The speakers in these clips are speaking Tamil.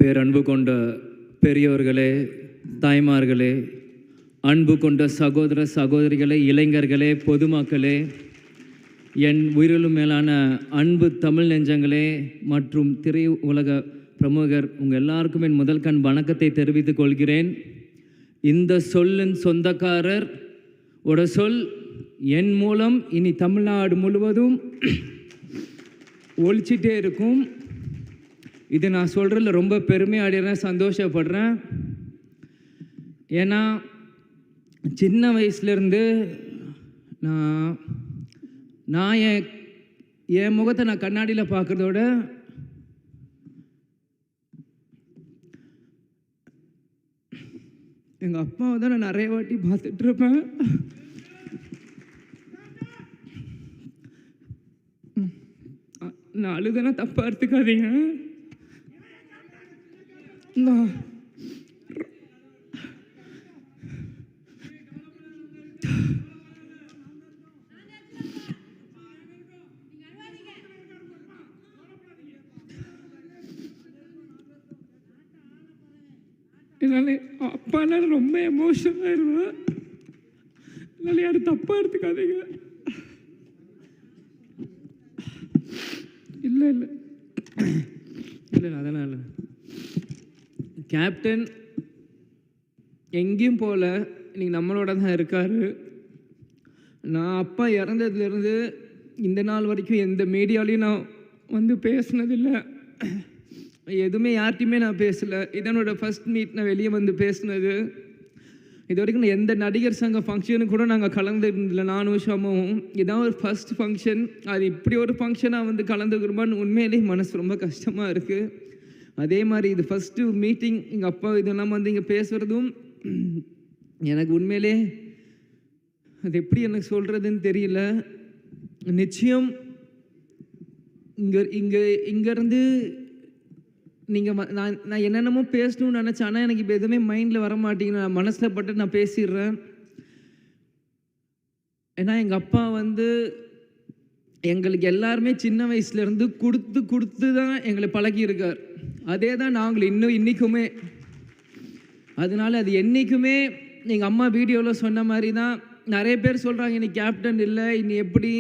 பேரன்பு கொண்ட பெரியோர்களே, தாய்மார்களே, அன்பு கொண்ட சகோதர சகோதரிகளே, இளைஞர்களே, பொதுமக்களே, என் உயிரிலும் மேலான அன்பு தமிழ் நெஞ்சங்களே மற்றும் திரையுலக பிரமுகர் உங்கள் எல்லாருக்கும் என் முதல் கண் வணக்கத்தை தெரிவித்துக் கொள்கிறேன். இந்த சொல்லின் சொந்தக்காரர் சொல் என் மூலம் இனி தமிழ்நாடு முழுவதும் ஒழிச்சிட்டே இருக்கும். இது நான் சொல்கிறதில்ல ரொம்ப பெருமையாடுறேன், சந்தோஷப்படுறேன். ஏன்னா சின்ன வயசுலேருந்து நான் என் முகத்தை நான் கண்ணாடியில் பார்க்குறதோட எங்கள் அப்பாவை தான் நான் நிறைய வாட்டி பார்த்துட்ருப்பேன். நான் அழுதுனா தப்பாக எடுத்துக்காதீங்க. என்னால் அப்பாலாம் ரொம்ப எமோஷனல் ஆயிடுவேன். என்னால் யாரும் தப்பாக எடுத்துக்காதீங்க. இல்லை இல்லை இல்லை அதெல்லாம் இல்லை. கேப்டன் எங்கேயும் போகல, இன்னைக்கு நம்மளோட தான் இருக்கார். நான் அப்பா இறந்ததுலேருந்து இந்த நாள் வரைக்கும் எந்த மீடியாலையும் நான் வந்து பேசினதில்லை, எதுவுமே யார்கிட்டையுமே நான் பேசலை. இதனோட ஃபஸ்ட் மீட் நான் வெளியே வந்து பேசினது. இது வரைக்கும் எந்த நடிகர் சங்க ஃபங்க்ஷனுக்கு கூட நாங்கள் கலந்துருந்தில்லை, நானும் ஷாமும். இதான் ஒரு ஃபஸ்ட் ஃபங்க்ஷன். அது இப்படி ஒரு ஃபங்க்ஷனாக வந்து கலந்துக்கிறோமான்னு உண்மையிலேயே மனசு ரொம்ப கஷ்டமாக இருக்குது. அதே மாதிரி இது ஃபஸ்ட்டு மீட்டிங், எங்கள் அப்பா இதெல்லாம் வந்து இங்கே பேசுகிறதும் எனக்கு உண்மையிலே அது எப்படி எனக்கு சொல்கிறதுன்னு தெரியல. நிச்சயம் இங்கேருந்து நீங்கள் நான் என்னென்னமோ பேசணும்னு நினச்சேன், ஆனால் எனக்கு இப்போ எதுவுமே மைண்டில் வர மாட்டேங்குது. நான் மனசில் பட்டு நான் பேசிடுறேன். ஏன்னா எங்கள் அப்பா வந்து எங்களுக்கு எல்லாருமே சின்ன வயசுலேருந்து கொடுத்து தான் எங்களை பழகியிருக்கார். அதே தான் நாங்கள் இன்றைக்குமே. அதனால் அது என்றைக்குமே எங்கள் அம்மா வீடியோவில் சொன்ன மாதிரி தான். நிறைய பேர் சொல்கிறாங்க இன்னைக்கு கேப்டன் இல்லை, இன்னி எப்படி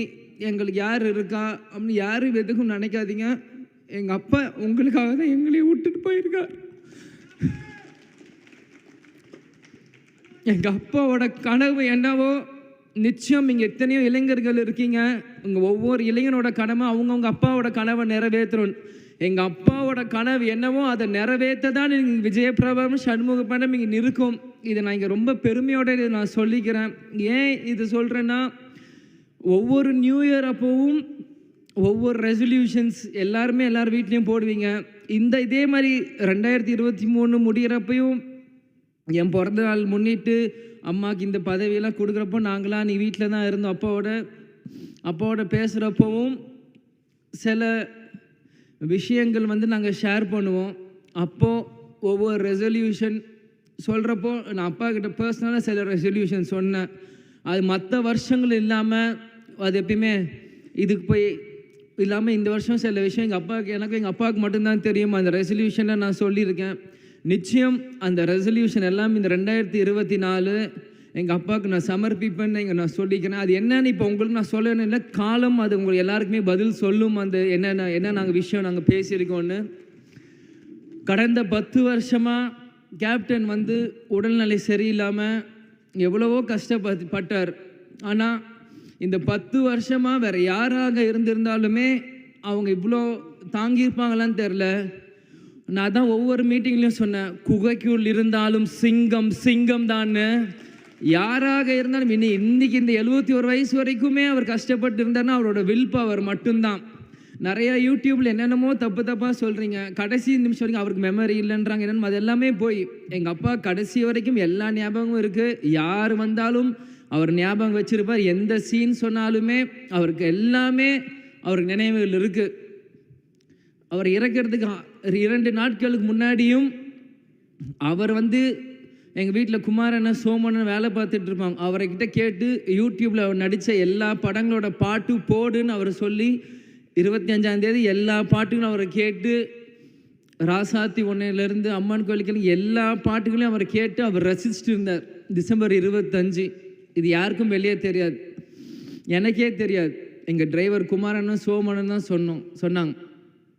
எங்களுக்கு யார் இருக்கா அப்படின்னு. யாரும் எதுக்கும் நினைக்காதீங்க. எங்கள் அப்பா உங்களுக்காக தான் எங்களையும் விட்டுட்டு போயிருக்கார். எங்கள் அப்பாவோட கனவு என்னவோ நிச்சயம் இங்கே எத்தனையோ இளைஞர்கள் இருக்கீங்க. உங்கள் ஒவ்வொரு இளைஞனோட கனவை அவங்கவுங்க அப்பாவோட கனவை நிறைவேற்றணும். எங்கள் அப்பாவோட கனவு என்னவோ அதை நிறைவேற்ற தான் நீங்கள் விஜயபிரபம் சண்முகப்படம் இங்கே இருக்கும். இதை நான் இங்கே ரொம்ப பெருமையோடு இதை நான் சொல்லிக்கிறேன். ஏன் இது சொல்கிறேன்னா, ஒவ்வொரு நியூ இயர் அப்போவும் ஒவ்வொரு ரெசல்யூஷன்ஸ் எல்லாருமே எல்லார் வீட்லேயும் போடுவீங்க. இதே மாதிரி 2023 முடிகிறப்பையும் என் பிறந்த நாள் முன்னிட்டு அம்மாவுக்கு இந்த பதவியெல்லாம் கொடுக்குறப்போ நாங்களாம் நீ வீட்டில் தான் இருந்தோம். அப்பாவோட பேசுகிறப்பவும் சில விஷயங்கள் வந்து நாங்கள் ஷேர் பண்ணுவோம். அப்போது ஒவ்வொரு ரெசல்யூஷன் சொல்கிறப்போ நான் அப்பா கிட்ட பர்சனலாக சில ரெசல்யூஷன் சொன்னேன். அது மற்ற வருஷங்கள் இல்லாமல் அது எப்பயுமே இதுக்கு போய் இல்லாமல் இந்த வருஷம் சில விஷயம் எனக்கும் எங்கள் அப்பாவுக்கு மட்டும்தான் தெரியும். அந்த ரெசல்யூஷனை நான் சொல்லியிருக்கேன். நிச்சயம் அந்த ரெசல்யூஷன் எல்லாம் இந்த 2024 எங்கள் அப்பாவுக்கு நான் சமர்ப்பிப்பேன்னு இங்கே நான் சொல்லிக்கிறேன். அது என்னன்னு இப்போ உங்களுக்கு நான் சொல்லணும் இல்லை, காலம் அது உங்களுக்கு எல்லாருக்குமே பதில் சொல்லும். அந்த என்ன நாங்கள் விஷயம் நாங்கள் பேசியிருக்கோன்னு. கடந்த 10 வருஷமாக கேப்டன் வந்து உடல்நிலை சரியில்லாமல் எவ்வளவோ கஷ்டப்பட்டார். ஆனால் இந்த 10 வருஷமாக வேறு யாராக இருந்திருந்தாலுமே அவங்க இவ்வளோ தாங்கியிருப்பாங்களான்னு தெரில. நான் தான் ஒவ்வொரு மீட்டிங்லேயும் சொன்னேன், குகைக்குள் இருந்தாலும் சிங்கம் சிங்கம் தான்னு. யாராக இருந்தாலும் இன்னைக்கு இந்த 71 வயசு வரைக்குமே அவர் கஷ்டப்பட்டு இருந்தார்னா அவரோட வில் பவர் மட்டும்தான். நிறையா யூடியூப்பில் என்னென்னமோ தப்பாக சொல்கிறீங்க, கடைசி நிமிஷம் வரைக்கும் அவருக்கு மெமரி இல்லைன்றாங்க. என்னென்னு அது எல்லாமே போய் எங்கள் அப்பா கடைசி வரைக்கும் எல்லா ஞாபகமும் இருக்குது. யார் வந்தாலும் அவர் ஞாபகம் வச்சுருப்பார். எந்த சீன் சொன்னாலுமே அவருக்கு எல்லாமே அவருக்கு நினைவுகள் இருக்குது. அவர் இறக்கிறதுக்கு 2 நாட்களுக்கு முன்னாடியும் அவர் வந்து எங்கள் வீட்டில் குமாரண்ணன் சோமண்ணன் வேலை பார்த்துட்டு இருப்பாங்க. அவர்கிட்ட கேட்டு யூடியூப்பில் அவர் நடித்த எல்லா படங்களோட பாட்டு போடுன்னு அவர் சொல்லி 25ஆம் தேதி எல்லா பாட்டுகளும் அவரை கேட்டு ராசாத்தி ஒன்றிலிருந்து அம்மன் கோயிலுக்கு எல்லா பாட்டுகளையும் அவர் கேட்டு அவர் ரசிச்சுட்டு இருந்தார். டிசம்பர் 25 இது யாருக்கும் வெளியே தெரியாது, எனக்கே தெரியாது. எங்கள் டிரைவர் குமாரனும் சோமனும் தான் சொன்னாங்க.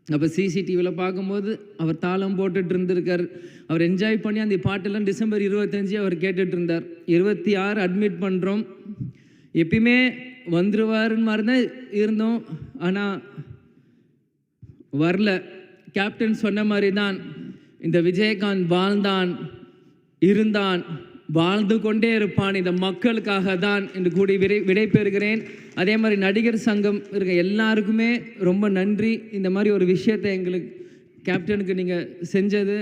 அப்போ சிசிடிவியில் பார்க்கும்போது அவர் தாளம் போட்டுட்டு இருந்திருக்கார். அவர் என்ஜாய் பண்ணி அந்த பாட்டெல்லாம் டிசம்பர் 25 அவர் கேட்டுட்டு இருந்தார். 26 அட்மிட் பண்ணுறோம். எப்பயுமே வந்துருவாருன்னு மாதிரி தான் இருந்தோம், ஆனால் வரல. கேப்டன் சொன்ன மாதிரி தான் இந்த விஜயகாந்த் வாழ்ந்தான், இருந்தான், வாழ்ந்து கொண்டே இருப்பான் இந்த மக்களுக்காக தான் என்று கூடி விடைபெறுகிறேன். அதே மாதிரி நடிகர் சங்கம் இருக்க எல்லாருக்குமே ரொம்ப நன்றி. இந்த மாதிரி ஒரு விஷயத்தை எங்களுக்கு கேப்டனுக்கு நீங்கள் செஞ்சது.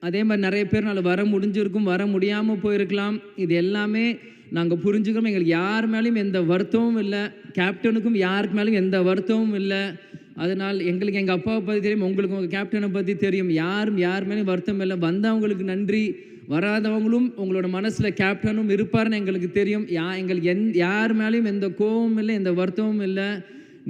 அதே மாதிரி நிறைய பேர்னால வர முடிஞ்சிருக்கும், வர முடியாமல் போயிருக்கலாம். இது எல்லாமே நாங்கள் புரிஞ்சுக்கிறோம். எங்களுக்கு யார் மேலேயும் எந்த வருத்தமும் இல்லை, கேப்டனுக்கும் யாருக்கு மேலேயும் எந்த வருத்தமும் இல்லை. அதனால் எங்களுக்கு எங்கள் அப்பாவை பற்றி தெரியும், உங்களுக்கு உங்கள் கேப்டனை பற்றி தெரியும். யார் மேலேயும் வருத்தம் இல்லை. வந்தவங்களுக்கு நன்றி, வராதவங்களும் உங்களோட மனசில் கேப்டனும் இருப்பார்னு எங்களுக்கு தெரியும். எங்களுக்கு யார் மேலேயும் எந்த கோபமும் இல்லை, எந்த வருத்தமும் இல்லை.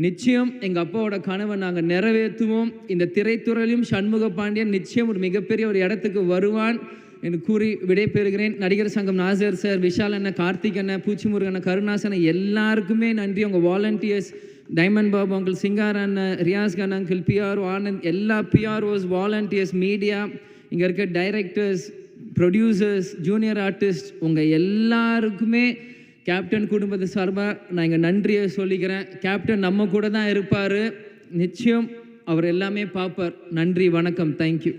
நிச்சயம் எங்கள் அப்பாவோட கனவை நாங்கள் நிறைவேற்றுவோம். இந்த திரைத்துறையிலும் சண்முக பாண்டியன் நிச்சயம் ஒரு மிகப்பெரிய ஒரு இடத்துக்கு வருவான் என்று கூறி விடைபெறுகிறேன். நடிகர் சங்கம் நாசர் சார், விஷால் அண்ணன், கார்த்திக் அண்ணன், பூச்சிமுருகன், கருணாசன் எல்லாருக்குமே நன்றி. உங்கள் volunteers diamond Babu uncle, Singar அண்ணன், ரியாஸ் கன் அங்கிள், பிஆர்ஓ ஆனந்த், எல்லா பிஆர்ஓஸ், வாலண்டியர்ஸ், மீடியா, இங்கே இருக்க டைரக்டர்ஸ், ப்ரொடியூசர்ஸ், ஜூனியர் ஆர்டிஸ்ட், உங்கள் எல்லாருக்குமே கேப்டன் குடும்பத்தை சார்பாக நான் இங்கே நன்றியை சொல்லிக்கிறேன். கேப்டன் நம்ம கூட தான் இருப்பார், நிச்சயம் அவர் எல்லாமே பார்ப்பார். நன்றி, வணக்கம், தேங்க்யூ.